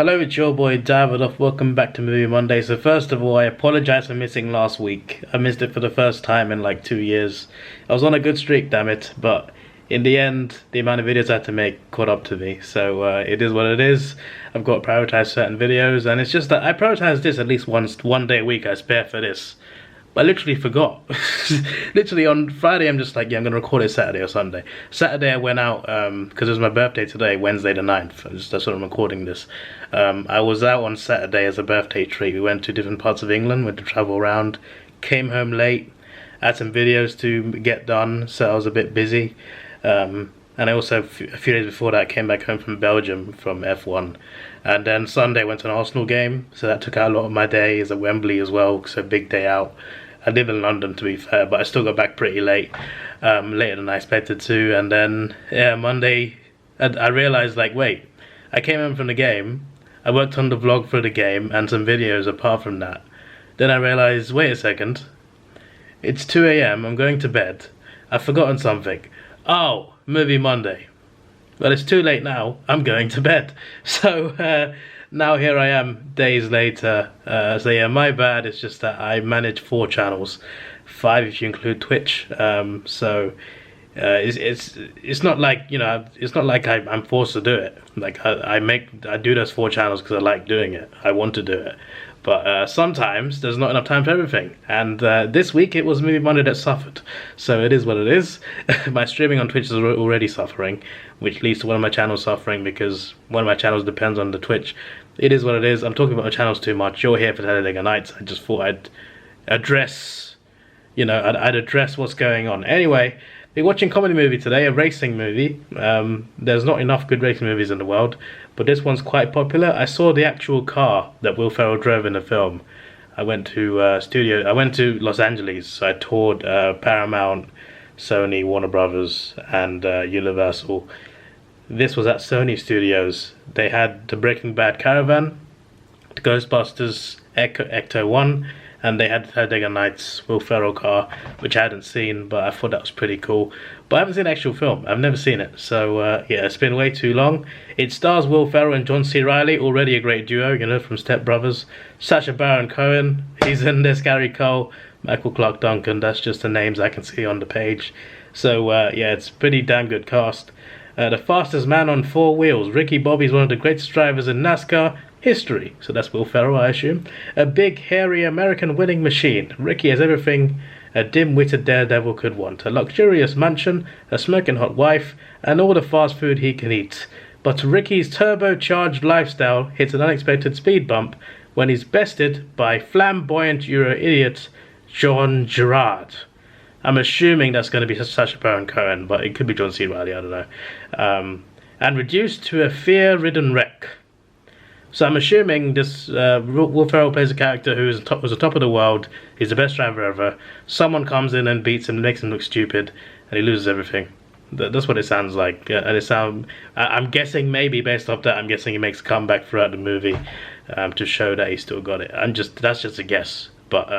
Hello, it's your boy Davidoff. Welcome back to Movie Monday. So first of all, I apologize for missing last week. I missed it for the first time in like 2 years. I was on a good streak, damn it, but in the end, the amount of videos I had to make caught up to me. So it is what it is. I've got to prioritize certain videos, and it's just that I prioritize this at least one day a week. I spare for this. But I literally forgot. Literally on Friday, I'm just like, yeah, I'm going to record it Saturday or Sunday. Saturday, I went out, because it was my birthday today, Wednesday the 9th. That's when I'm recording this. I was out on Saturday as a birthday treat. We went to different parts of England, went to travel around, came home late, had some videos to get done, so I was a bit busy. And I also, a few days before that, came back home from Belgium from F1. And then Sunday went to an Arsenal game, so that took out a lot of my day. Is at Wembley as well, so big day out. I live in London, to be fair, but I still got back pretty late, later than I expected to. And then, yeah, Monday, I realised, like, wait, I came home from the game, I worked on the vlog for the game, and some videos apart from that. Then I realised, wait a second, it's 2 AM, I'm going to bed, I've forgotten something. Oh, Movie Monday. Well, it's too late now, I'm going to bed. So, now here I am, days later. So yeah, my bad. It's just that I manage 4 channels, 5 if you include Twitch. It's not like, you know, it's not like I'm forced to do it. Like I do those 4 channels because I like doing it. I want to do it. But sometimes there's not enough time for everything. And this week it was Movie Monday that suffered. So it is what it is. My streaming on Twitch is already suffering, which leads to one of my channels suffering because one of my channels depends on the Twitch. It is what it is. I'm talking about my channels too much. You're here for Talladega Nights. I just thought I'd address, you know, I'd address what's going on. Anyway, we're watching a comedy movie today, a racing movie. There's not enough good racing movies in the world, but this one's quite popular. I saw the actual car that Will Ferrell drove in the film. I went to Los Angeles, so I toured Paramount, Sony, Warner Brothers, and Universal. This was at Sony Studios. They had the Breaking Bad Caravan, the Ghostbusters Ecto 1, and they had the Talladega Nights Will Ferrell car, which I hadn't seen, but I thought that was pretty cool. But I haven't seen the actual film. I've never seen it. So, yeah, it's been way too long. It stars Will Ferrell and John C. Reilly, already a great duo, you know, from Step Brothers. Sacha Baron Cohen, he's in this. Gary Cole, Michael Clark Duncan, that's just the names I can see on the page. So, yeah, it's a pretty damn good cast. The fastest man on 4 wheels. Ricky Bobby is one of the greatest drivers in NASCAR history. So that's Will Ferrell, I assume. A big, hairy American winning machine. Ricky has everything a dim-witted daredevil could want. A luxurious mansion, a smoking hot wife, and all the fast food he can eat. But Ricky's turbocharged lifestyle hits an unexpected speed bump when he's bested by flamboyant Euro idiot John Gerard. I'm assuming that's going to be Sacha Baron Cohen, but it could be John C. Reilly, I don't know. And reduced to a fear-ridden wreck. So I'm assuming this Will Ferrell plays a character who was the top of the world. He's the best driver ever. Someone comes in and beats him, and makes him look stupid, and he loses everything. That's what it sounds like. And I'm guessing, maybe based off that, I'm guessing he makes a comeback throughout the movie to show that he still got it. That's just a guess, but.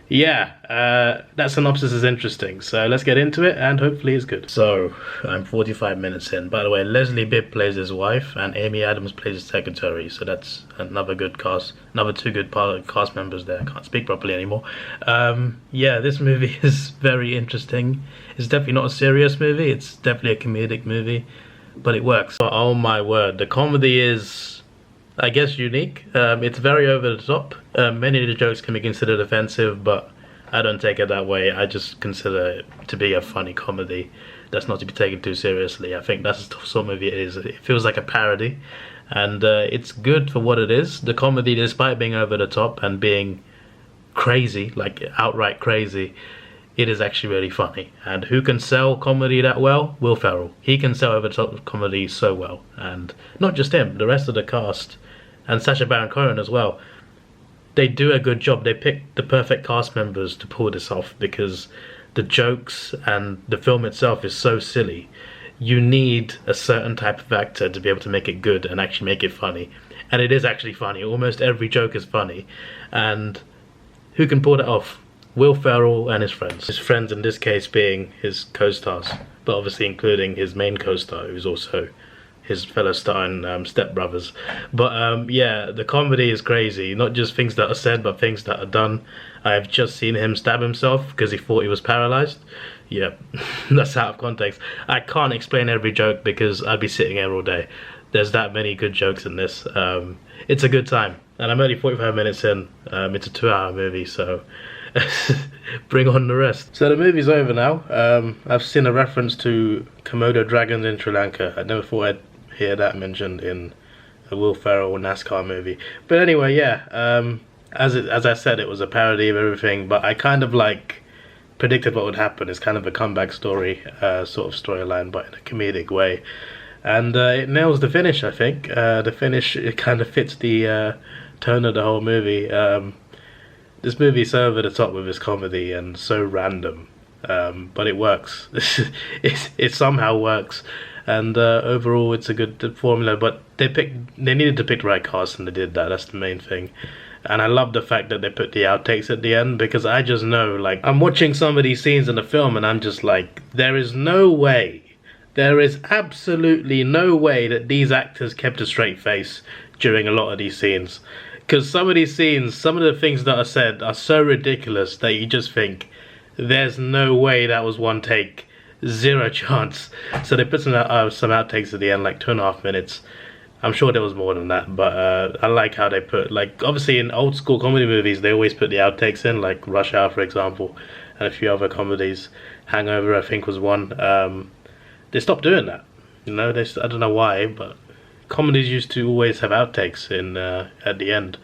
Yeah, that synopsis is interesting, so let's get into it, and hopefully it's good. So, I'm 45 minutes in. By the way, Leslie Bibb plays his wife, and Amy Adams plays his secretary, so that's another good cast, another 2 good cast members there. I can't speak properly anymore. Yeah, this movie is very interesting. It's definitely not a serious movie, it's definitely a comedic movie, but it works. But oh my word, the comedy is, I guess, unique. It's very over the top. Many of the jokes can be considered offensive, but I don't take it that way. I just consider it to be a funny comedy that's not to be taken too seriously. I think that's the sort of movie it is. It feels like a parody, and it's good for what it is. The comedy, despite being over the top and being crazy, like outright crazy, it is actually really funny. And who can sell comedy that well? Will Ferrell. He can sell over the top comedy so well. And not just him, the rest of the cast, and Sacha Baron Cohen as well. They do a good job. They pick the perfect cast members to pull this off, because the jokes and the film itself is so silly. You need a certain type of actor to be able to make it good and actually make it funny. And it is actually funny. Almost every joke is funny. And who can pull that off? Will Ferrell and his friends. His friends in this case being his co-stars, but obviously including his main co-star, who's also his fellow star in Step Brothers. But yeah, the comedy is crazy. Not just things that are said, but things that are done. I've just seen him stab himself because he thought he was paralyzed. Yeah, that's out of context. I can't explain every joke because I'd be sitting here all day. There's that many good jokes in this. It's a good time. And I'm only 45 minutes in. It's a 2-hour movie, so bring on the rest. So the movie's over now. I've seen a reference to Komodo dragons in Sri Lanka. I never thought I'd hear that mentioned in a Will Ferrell NASCAR movie. But anyway, yeah, as I said, it was a parody of everything, but I kind of like predicted what would happen. It's kind of a comeback story, sort of storyline, but in a comedic way. And it nails the finish, I think. The finish, it kind of fits the tone of the whole movie. This movie's so over the top with its comedy and so random, but it works. It somehow works, and overall it's a good formula. But they needed to pick the right cast, and they did that. That's the main thing. And I love the fact that they put the outtakes at the end, because I just know, like, I'm watching some of these scenes in the film and I'm just like, there is absolutely no way that these actors kept a straight face during a lot of these scenes. Because some of these scenes, some of the things that are said are so ridiculous that you just think, there's no way that was one take. Zero chance. So they put some outtakes at the end, like 2.5 minutes. I'm sure there was more than that, but I like how they put, like, obviously in old school comedy movies, they always put the outtakes in, like Rush Hour, for example, and a few other comedies. Hangover, I think, was one. They stopped doing that. You know, I don't know why, but comedies used to always have outtakes in at the end.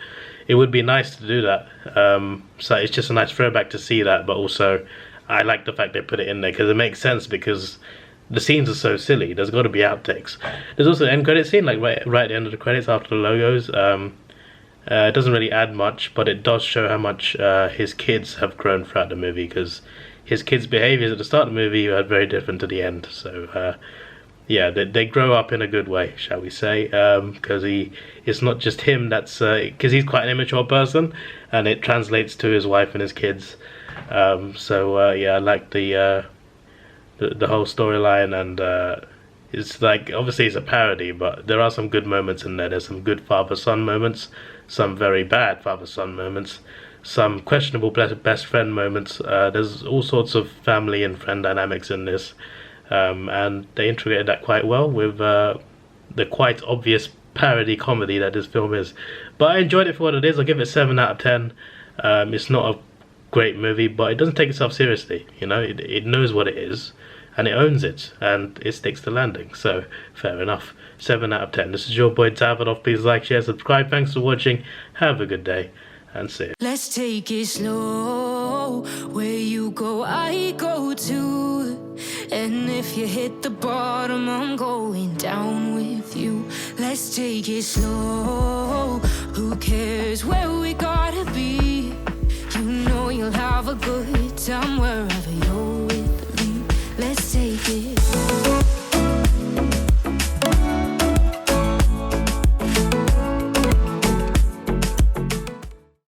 It would be nice to do that. So it's just a nice throwback to see that, but also I like the fact they put it in there because it makes sense, because the scenes are so silly. There's got to be outtakes. There's also an end credit scene, like right at the end of the credits after the logos. It doesn't really add much, but it does show how much his kids have grown throughout the movie, because his kids' behaviors at the start of the movie are very different to the end. So yeah, they grow up in a good way, shall we say, because it's not just him that's, because he's quite an immature person, and it translates to his wife and his kids. So yeah, I like the whole storyline, and it's like, obviously it's a parody, but there are some good moments in there. There's some good father-son moments, some very bad father-son moments, some questionable best friend moments. There's all sorts of family and friend dynamics in this, and they integrated that quite well with the quite obvious parody comedy that this film is. But I enjoyed it for what it is. I'll give it 7 out of 10. It's not a great movie, but it doesn't take itself seriously. You know, it knows what it is, and it owns it, and it sticks to landing. So fair enough. 7 out of 10. This is your boy Davidoff. Please like, share, subscribe. Thanks for watching. Have a good day, and see you. Let's take it slow. Where you go, I go too. And if you hit the bottom, I'm going down with you. Let's take it slow. Who cares where we gotta be? You know you'll have a good time wherever you're with me. Let's take it